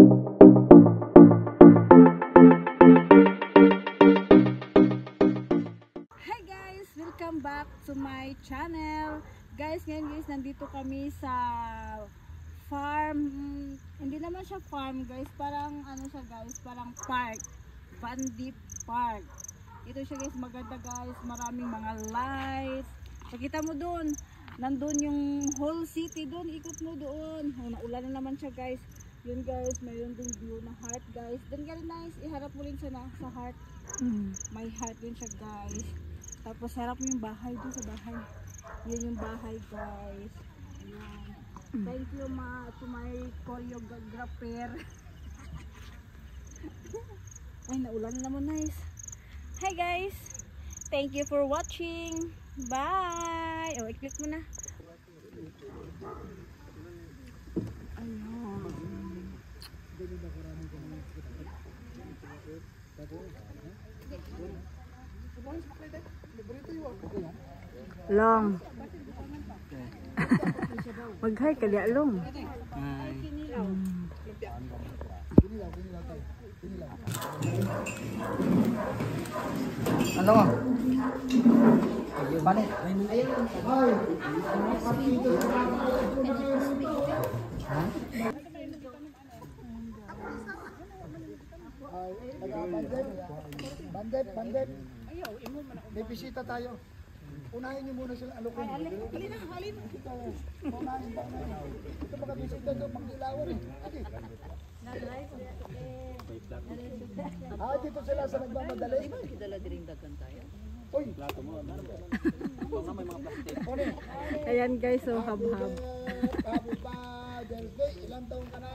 Welcome back to my channel. Guys, ngayon guys, nandito kami sa farm. Hindi naman siya farm guys, parang ano siya guys, parang park. Bandip Park. Ito siya guys, maganda guys, maraming mga lights. Pakita mo doon, nandun yung whole city doon, ikot mo doon. Naulan na naman siya guys. Yun guys, mayroon ding view na heart guys. Then very nice, iharap mo rin siya na sa heart. May heart din siya guys. Tapos harap mo yung bahay doon sa bahay. Yan yung bahay guys. Ayan. Thank you to my choreographer. Ay, naulan na naman nice. Hi guys. Thank you for watching. Bye. Oh, i-click mo na. Ayun. Long. Mag-hi ka diya, Long. Ano? Panit. Bandit. May bisita tayo. Unahin niyo muna sila alokin. Halin. Unahin. Ito mga bisita doon, mag-ilawan eh. Dito sila sa nagmamadali. Kidala diring dagan tayo. Uy! Ayan guys, so hab-hab. Happy Father's Day. Ilang taon ka na?